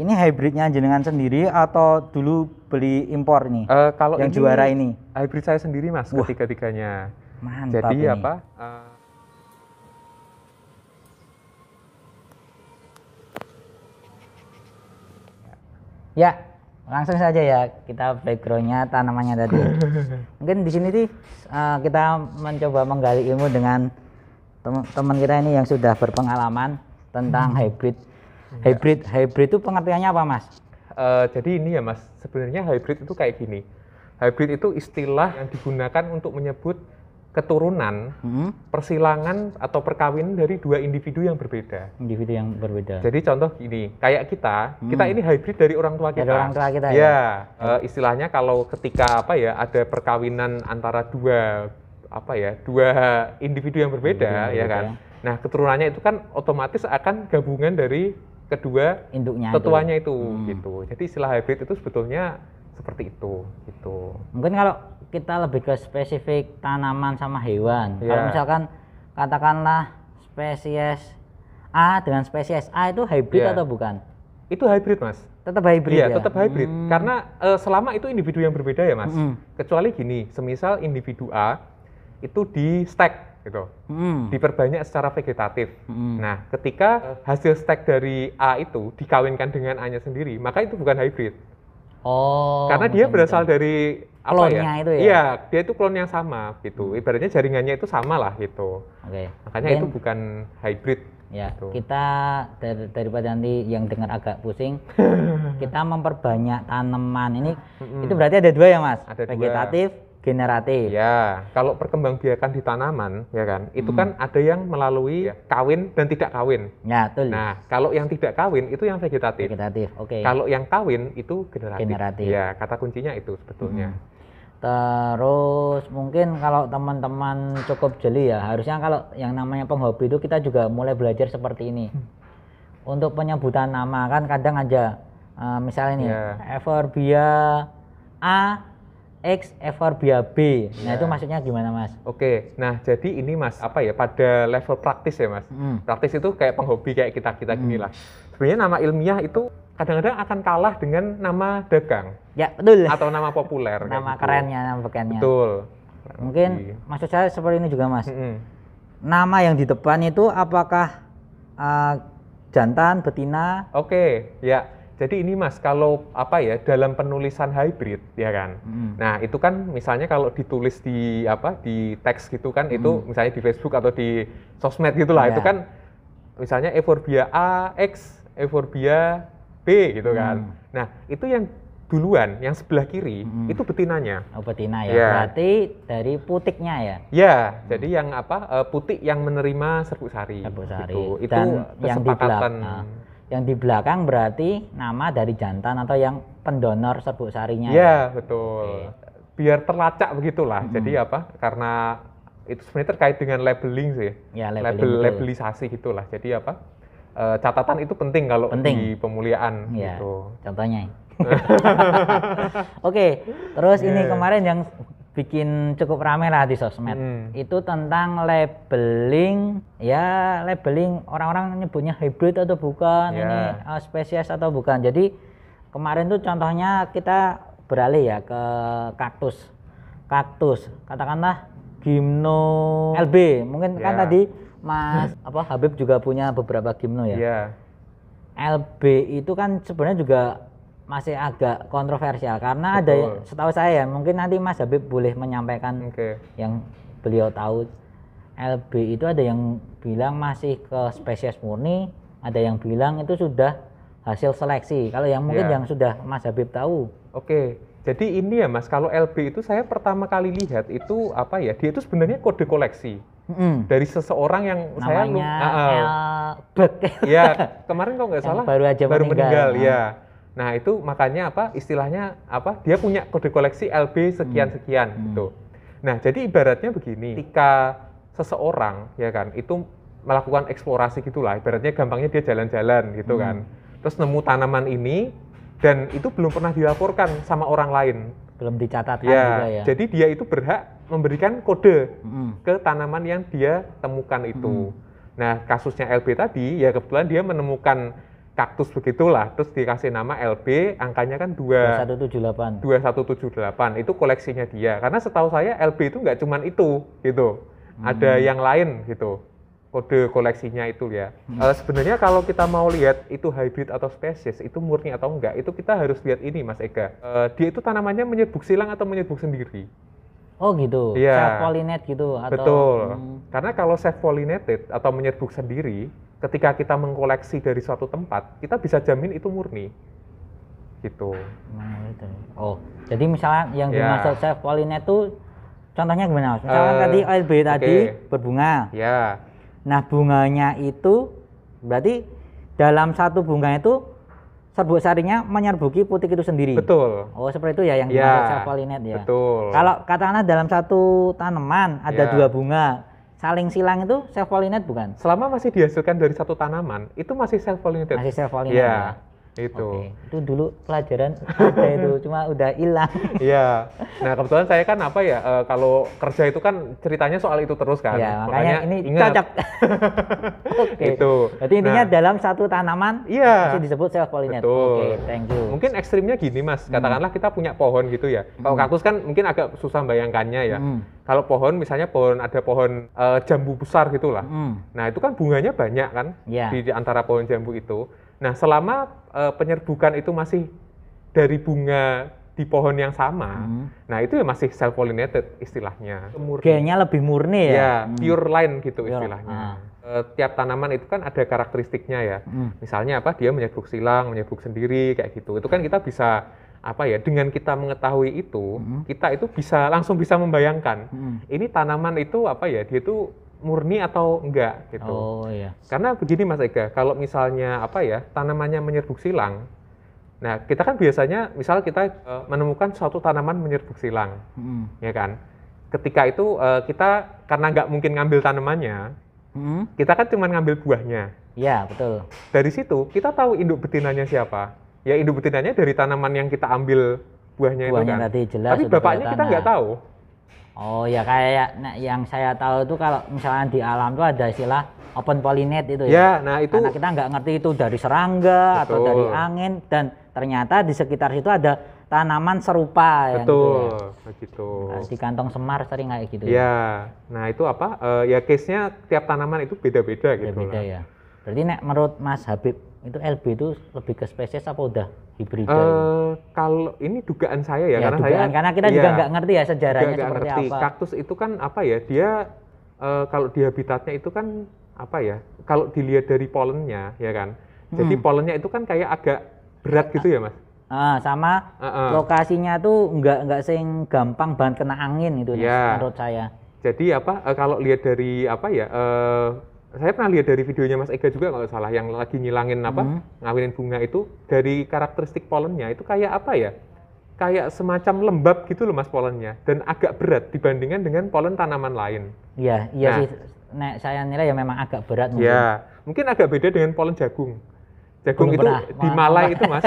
Ini hybridnya jenengan sendiri atau dulu beli impor nih? Kalau yang ini juara ini? Hybrid saya sendiri Mas, Wah, ketiga-tiganya. Mantap Jadi ini. apa? Ya, langsung saja ya kita backgroundnya tanamannya tadi. Mungkin di sini sih kita mencoba menggali ilmu dengan teman kita ini yang sudah berpengalaman tentang hybrid. Hybrid itu pengertiannya apa, Mas? Jadi ini ya Mas, sebenarnya hybrid itu kayak gini. Hybrid itu istilah yang digunakan untuk menyebut keturunan, persilangan atau perkawinan dari dua individu yang berbeda. Individu yang berbeda. Jadi contoh gini, kayak kita ini hybrid dari orang tua kita. Dari orang tua kita ya. Istilahnya kalau ketika ada perkawinan antara dua individu yang berbeda, ya kan. Nah, keturunannya itu kan otomatis akan gabungan dari kedua induknya tetuanya itu gitu. Jadi istilah hybrid itu sebetulnya seperti itu gitu. Mungkin kalau kita lebih ke spesifik tanaman sama hewan. Kalau misalkan katakanlah spesies A dengan spesies A itu hybrid atau bukan? Itu hybrid, Mas. Tetap hybrid ya? Tetap hybrid. Karena selama itu individu yang berbeda ya, Mas. Kecuali gini, semisal individu A itu di stack gitu. Diperbanyak secara vegetatif. Nah, ketika hasil stack dari A itu dikawinkan dengan A-nya sendiri, maka itu bukan hybrid. Karena dia berasal dari klonnya itu ya? Iya, dia itu klon yang sama gitu. Ibaratnya jaringannya itu sama lah gitu. Makanya itu bukan hybrid. Ya, gitu. Kita daripada nanti yang dengar agak pusing, kita memperbanyak tanaman ini. Itu berarti ada dua ya, Mas? Ada vegetatif, generatif. Ya, kalau perkembangbiakan di tanaman, ya kan, itu kan ada yang melalui kawin dan tidak kawin. Ya, betul. Nah, kalau yang tidak kawin itu yang vegetatif. Kalau yang kawin itu generatif. Ya, kata kuncinya itu sebetulnya. Terus mungkin kalau teman-teman cukup jeli ya, harusnya kalau yang namanya penghobi itu kita juga mulai belajar seperti ini. Untuk penyebutan nama kan kadang aja, misalnya nih, Euphorbia A X Euphorbia B. Nah, itu maksudnya gimana, Mas? Oke, nah jadi ini Mas, pada level praktis ya Mas. Praktis itu kayak penghobi kayak kita gini lah. Sebenarnya nama ilmiah itu kadang-kadang akan kalah dengan nama dagang. Ya, betul. Atau nama populer. Nama kerennya, nama bekennya. Betul. Mungkin maksud saya seperti ini juga, Mas. Nama yang di depan itu apakah jantan, betina? Oke, ya. Jadi ini Mas, kalau dalam penulisan hybrid ya kan. Nah, itu kan misalnya kalau ditulis di di teks gitu kan, itu misalnya di Facebook atau di sosmed gitulah, itu kan misalnya Euphorbia A X Euphorbia B gitu kan. Nah, itu yang duluan, yang sebelah kiri itu betinanya. Oh, betina ya. Berarti dari putiknya ya. Ya, jadi yang putik yang menerima serbuk sari. Gitu. Itu kesepakatan. Yang di belakang berarti nama dari jantan atau yang pendonor serbuk sarinya. Iya, betul. Biar terlacak begitulah. Jadi karena itu sebenarnya terkait dengan labeling sih. Ya, labelisasi gitulah. Jadi catatan itu penting kalau di pemuliaan gitu. Contohnya. Oke, terus ini kemarin yang bikin cukup rame lah di sosmed itu tentang labeling orang-orang nyebutnya hybrid atau bukan, ini spesies atau bukan. Jadi kemarin tuh contohnya kita beralih ya ke kaktus katakanlah Gymno LB mungkin kan tadi Mas Habib juga punya beberapa Gymno ya. LB itu kan sebenarnya juga masih agak kontroversial karena ada, setahu saya mungkin nanti Mas Habib boleh menyampaikan yang beliau tahu. LB itu ada yang bilang masih ke spesies murni, ada yang bilang itu sudah hasil seleksi. Kalau yang mungkin yang sudah Mas Habib tahu. Jadi ini ya Mas, kalau LB itu saya pertama kali lihat itu dia itu sebenarnya kode koleksi dari seseorang yang namanya ya kemarin kalau nggak salah baru meninggal. Nah, itu makanya istilahnya dia punya kode koleksi LB sekian-sekian gitu. Nah, jadi ibaratnya begini, ketika seseorang ya kan itu melakukan eksplorasi gitulah, ibaratnya gampangnya dia jalan-jalan gitu kan. Terus nemu tanaman ini dan itu belum pernah dilaporkan sama orang lain. Belum dicatatkan juga ya. Jadi dia itu berhak memberikan kode ke tanaman yang dia temukan itu. Nah, kasusnya LB tadi ya kebetulan dia menemukan kaktus begitulah, terus dikasih nama LB, angkanya kan 2178. Itu koleksinya dia. Karena setahu saya LB itu nggak cuman itu gitu. Ada yang lain gitu. Kode koleksinya itu ya. Sebenarnya kalau kita mau lihat itu hybrid atau spesies, itu murni atau enggak, itu kita harus lihat ini Mas Ega. Dia itu tanamannya menyerbuk silang atau menyerbuk sendiri. Oh gitu, self-pollinate gitu atau... Betul, karena kalau self-pollinated atau menyerbuk sendiri, ketika kita mengkoleksi dari suatu tempat, kita bisa jamin itu murni. Gitu. Oh, jadi misalnya yang dimaksud self-pollinate itu, contohnya gimana Mas? Misalkan tadi OLB tadi berbunga. Ya. Nah bunganya itu berarti dalam satu bunga itu serbuk sarinya menyerbuki putik itu sendiri. Betul. Oh seperti itu ya yang dimaksud self-pollinate ya. Betul. Kalau katakanlah dalam satu tanaman ada 2 bunga saling silang itu self-pollinate bukan? Selama masih dihasilkan dari satu tanaman itu masih self-pollinated. Masih self-pollinate ya. Itu. Itu dulu pelajaran ada itu, cuma udah hilang. Iya. Nah kebetulan saya kan kalau kerja itu kan ceritanya soal itu terus kan. Iya, makanya ini ingat. cocok. Itu. Berarti intinya dalam satu tanaman masih disebut self-pollinate. Oke, thank you. Mungkin ekstrimnya gini Mas, katakanlah kita punya pohon gitu ya. Kalau kaktus kan mungkin agak susah bayangkannya ya. Kalau pohon misalnya ada pohon jambu besar gitulah. Nah itu kan bunganya banyak kan di antara pohon jambu itu. Nah, selama penyerbukan itu masih dari bunga di pohon yang sama, nah itu ya masih self-pollinated istilahnya. Gennya lebih murni ya? Ya, pure line gitu istilahnya. Tiap tanaman itu kan ada karakteristiknya ya. Misalnya dia menyerbuk silang, menyerbuk sendiri, kayak gitu. Itu kan kita bisa, dengan kita mengetahui itu, kita itu langsung bisa membayangkan. Ini tanaman itu dia itu murni atau enggak gitu. Oh iya. Karena begini Mas Ega, kalau misalnya tanamannya menyerbuk silang. Nah, kita kan biasanya misal kita menemukan suatu tanaman menyerbuk silang. Ya kan? Ketika itu kita karena nggak mungkin ngambil tanamannya, kita kan cuma ngambil buahnya. Iya, betul. Dari situ kita tahu induk betinanya siapa. Ya induk betinanya dari tanaman yang kita ambil buahnya itu kan. Tadi jelas. Tapi bapaknya kita nggak tahu. Oh ya, kayak yang saya tahu itu kalau misalnya di alam itu ada istilah open pollinate itu ya. Nah itu. Karena kita nggak ngerti itu dari serangga atau dari angin, dan ternyata di sekitar situ ada tanaman serupa. Betul, begitu. Di kantong semar sering kayak gitu. Ya, nah itu case-nya tiap tanaman itu beda-beda gitu. Beda-beda ya. Berarti menurut Mas Habib itu LB itu lebih ke spesies apa udah hibrida? Kalau ini dugaan saya ya, karena kita juga nggak ngerti ya sejarahnya seperti apa. Kaktus itu kan dia kalau di habitatnya itu kan kalau dilihat dari polennya ya kan. Jadi polennya itu kan kayak agak berat gitu ya Mas. Sama lokasinya tuh nggak sing gampang banget kena angin itu menurut saya. Jadi kalau lihat dari saya pernah lihat dari videonya Mas Ega juga kalau salah, yang lagi nyilangin ngawinin bunga itu, dari karakteristik polennya itu kayak kayak semacam lembab gitu loh Mas polennya, dan agak berat dibandingkan dengan polen tanaman lain. Iya sih, saya nilai ya memang agak berat mungkin. Ya, mungkin agak beda dengan polen jagung. Jagung itu di Malai itu Mas,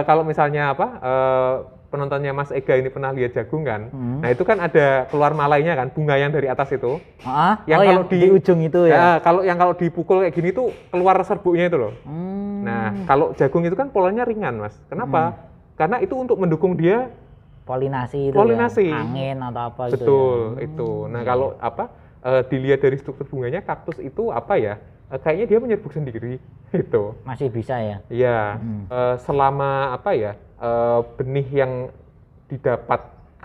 kalau misalnya penontonnya Mas Ega ini pernah lihat jagung kan, nah itu kan ada keluar malainya kan, bunga yang dari atas itu, yang di ujung itu ya. Kalau dipukul kayak gini tuh keluar serbuknya itu loh. Nah kalau jagung itu kan polanya ringan Mas, kenapa? Karena itu untuk mendukung dia polinasi itu ya, angin atau apa gitu. Betul itu. Nah kalau dilihat dari struktur bunganya, kaktus itu kayaknya dia menyerbuk sendiri itu. Masih bisa ya? Iya. Selama benih yang didapat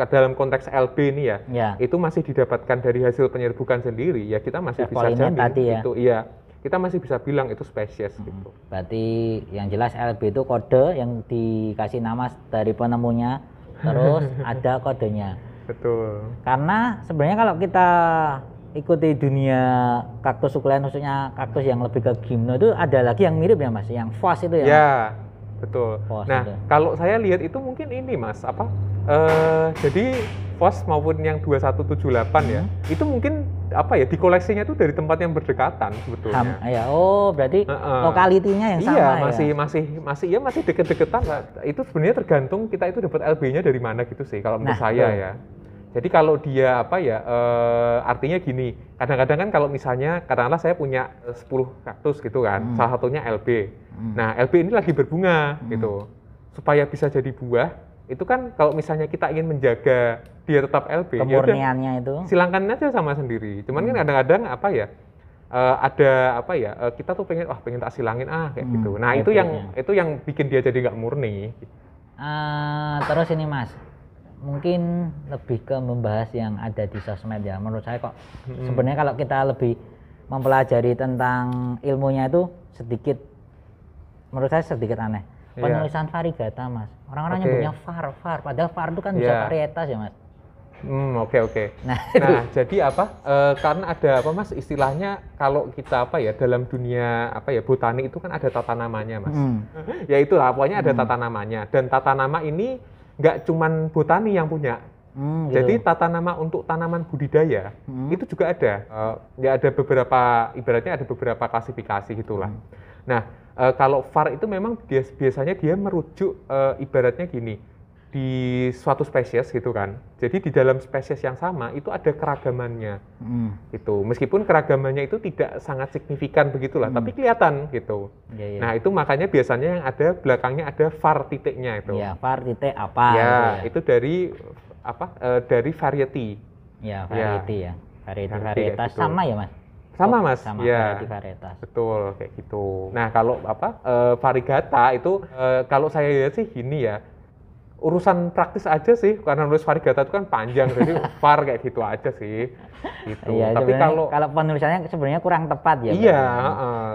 dalam konteks LB ini ya, itu masih didapatkan dari hasil penyerbukan sendiri, ya kita masih bisa jamin itu. Iya, kita masih bisa bilang itu spesies gitu. Berarti yang jelas LB itu kode yang dikasih nama dari penemunya, terus ada kodenya. Betul. Karena sebenarnya kalau kita ikuti dunia kaktus sukulen, khususnya kaktus yang lebih ke gimno, itu ada lagi yang mirip ya Mas, yang Vos itu ya. Ya, betul. Vos nah, itu. Kalau saya lihat itu mungkin ini Mas, jadi Vos maupun yang 2178 ya, itu mungkin di koleksinya itu dari tempat yang berdekatan sebetulnya. Berarti lokalitinya yang sama ya. Masih deket-deketan. Itu sebenarnya tergantung kita itu dapat LB-nya dari mana gitu sih kalau menurut saya ya. Jadi kalau dia apa ya, artinya gini, kadang-kadang kan kalau misalnya katakanlah saya punya 10 kaktus gitu kan, salah satunya LB. Nah, LB ini lagi berbunga gitu. Supaya bisa jadi buah, itu kan kalau misalnya kita ingin menjaga dia tetap LB, kemurniannya itu silangkan aja sama sendiri. Cuman kan kadang-kadang apa ya, ada apa ya, kita tuh pengen tak silangin kayak gitu. Nah, itu yang bikin dia jadi nggak murni. Terus ini Mas, mungkin lebih ke membahas yang ada di sosmed ya. Menurut saya kok sebenarnya kalau kita lebih mempelajari tentang ilmunya itu menurut saya sedikit aneh. Penulisan varigata Mas, orang-orang nyebutnya var, padahal var itu kan bisa varietas ya Mas. Oke. Nah, jadi apa? Karena ada apa Mas? Istilahnya kalau kita apa ya dalam dunia apa ya botani itu kan ada tata namanya Mas. Ya itulah pokoknya ada tata namanya, dan tata nama ini nggak cuman botani yang punya. Jadi tata nama untuk tanaman budidaya itu juga ada. Ya ada beberapa, ibaratnya ada beberapa klasifikasi gitulah. Nah, kalau var itu memang biasanya dia merujuk ibaratnya gini. Di suatu spesies gitu kan. Jadi di dalam spesies yang sama itu ada keragamannya. Itu meskipun keragamannya itu tidak sangat signifikan begitulah, tapi kelihatan gitu. Nah, itu makanya biasanya yang ada belakangnya ada var titiknya itu. Ya, var titik apa ya, itu dari apa? Dari variety. Ya, variety ya. Varietas gitu. Sama ya, Mas? Sama Mas. Sama ya. Varietas. Betul, kayak gitu. Nah, kalau apa? Varigata itu kalau saya lihat sih gini ya. Urusan praktis aja sih, karena nulis varigata itu kan panjang, jadi var kayak gitu aja sih. Gitu. Iya, tapi kalau penulisannya sebenarnya kurang tepat ya. Iya,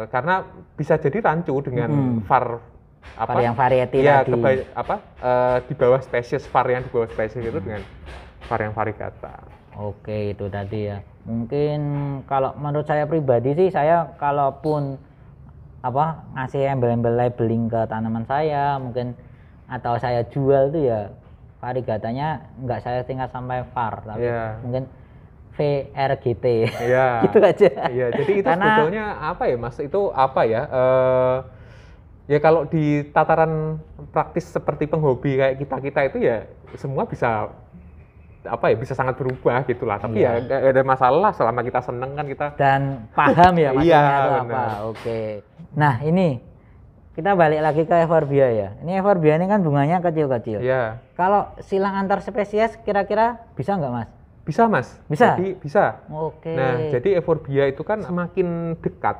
karena bisa jadi rancu dengan var apa? Var yang variety ya, tadi. Di bawah spesies var yang di bawah spesies itu dengan var yang varigata. Oke, itu tadi ya. Mungkin kalau menurut saya pribadi sih, saya kalaupun ngasih embel-embel labeling ke tanaman saya, mungkin atau saya jual tuh ya varigatanya nggak saya tingkat sampai var, tapi mungkin VRGT gitu aja. Iya, jadi itu sebetulnya apa ya Mas, itu apa ya, ya kalau di tataran praktis seperti penghobi kayak kita itu ya semua bisa bisa sangat berubah gitulah, tapi ya nggak ada masalah selama kita seneng kan kita dan paham ya maksudnya itu apa. Oke. Nah, ini kita balik lagi ke euphorbia ya. Ini euphorbia ini kan bunganya kecil-kecil. Iya. Kalau silang antar spesies kira-kira bisa nggak Mas? Bisa Mas. Bisa? Jadi bisa. Oke. Nah, jadi euphorbia itu kan semakin dekat,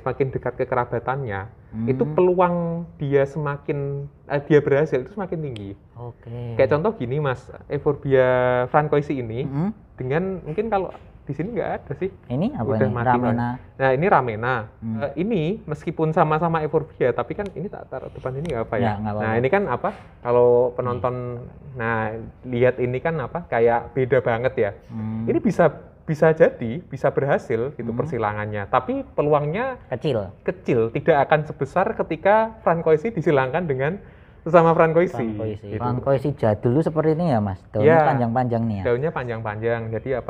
semakin dekat kekerabatannya, itu peluang dia dia berhasil itu semakin tinggi. Oke. Kayak contoh gini Mas, euphorbia francoisi ini, dengan mungkin kalau di sini nggak ada sih. Ini apa udah ini? Mati Ramena. Kan. Nah, ini Ramena. Ini meskipun sama-sama euphorbia, tapi kan ini tak taruh depan ini nggak apa ya? Nggak apa-apa. Nah, ini kan kalau penonton, lihat ini kan kayak beda banget ya. Ini bisa jadi, bisa berhasil gitu persilangannya. Tapi peluangnya kecil, tidak akan sebesar ketika francoisi disilangkan dengan sesama francoisi. Gitu. Francoisi jadul itu seperti ini ya Mas, daunnya panjang-panjang nih ya? Daunnya panjang-panjang, jadi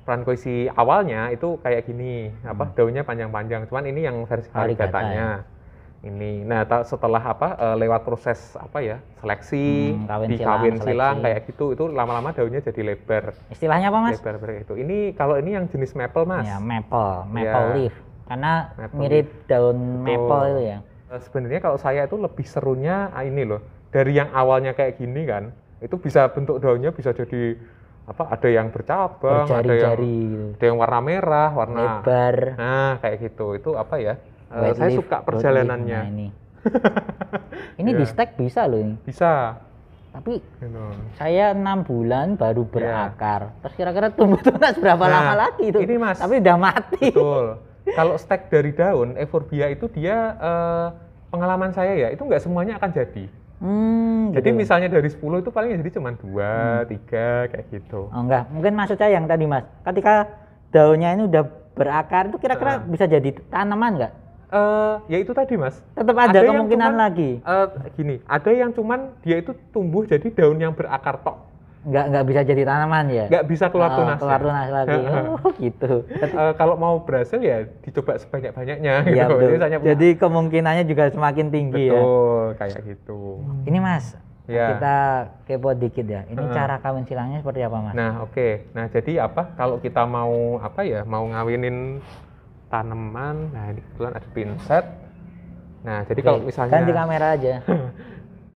francoisi awalnya itu kayak gini, daunnya panjang-panjang, cuman ini yang versi varigatanya. Ini, nah setelah lewat proses seleksi, dikawin silang kayak gitu, itu lama-lama daunnya jadi lebar. Istilahnya apa Mas? Lebar itu. Ini kalau ini yang jenis maple Mas. Ya, maple leaf, karena mirip daun maple itu ya. Sebenarnya kalau saya itu lebih serunya ini loh, dari yang awalnya kayak gini kan, itu bisa bentuk daunnya bisa jadi ada yang bercabang, ada yang warna merah, warna lebar. Nah, kayak gitu. Itu saya suka perjalanannya. Ini di stek bisa loh ini. Bisa. Tapi saya 6 bulan baru berakar. Terus kira-kira tumbuh tunas berapa lama lagi itu? Ini Mas. Tapi udah mati. Betul. Kalau stek dari daun, euphorbia itu dia pengalaman saya ya, itu nggak semuanya akan jadi. Jadi misalnya dari 10 itu paling jadi cuma 2, 3 kayak gitu. Oh enggak, mungkin maksud saya yang tadi Mas, ketika daunnya ini udah berakar itu kira-kira bisa jadi tanaman nggak? Ya itu tadi Mas. Tetap ada kemungkinan lagi. Gini, ada yang cuman dia itu tumbuh jadi daun yang berakar tok. Nggak bisa jadi tanaman ya? Nggak bisa keluar tunas. Keluar tunas lagi. Oh gitu. Kalau mau berhasil ya dicoba sebanyak-banyaknya. Iya, gitu. Jadi kemungkinannya juga semakin tinggi. Betul, kayak gitu. Ini Mas, Kita kepo dikit ya. Ini cara kawin silangnya seperti apa, Mas? Nah, Nah, jadi kalau kita mau mau ngawinin tanaman, nah ini kebetulan ada pinset. Nah, jadi kalau misalnya ganti kamera aja.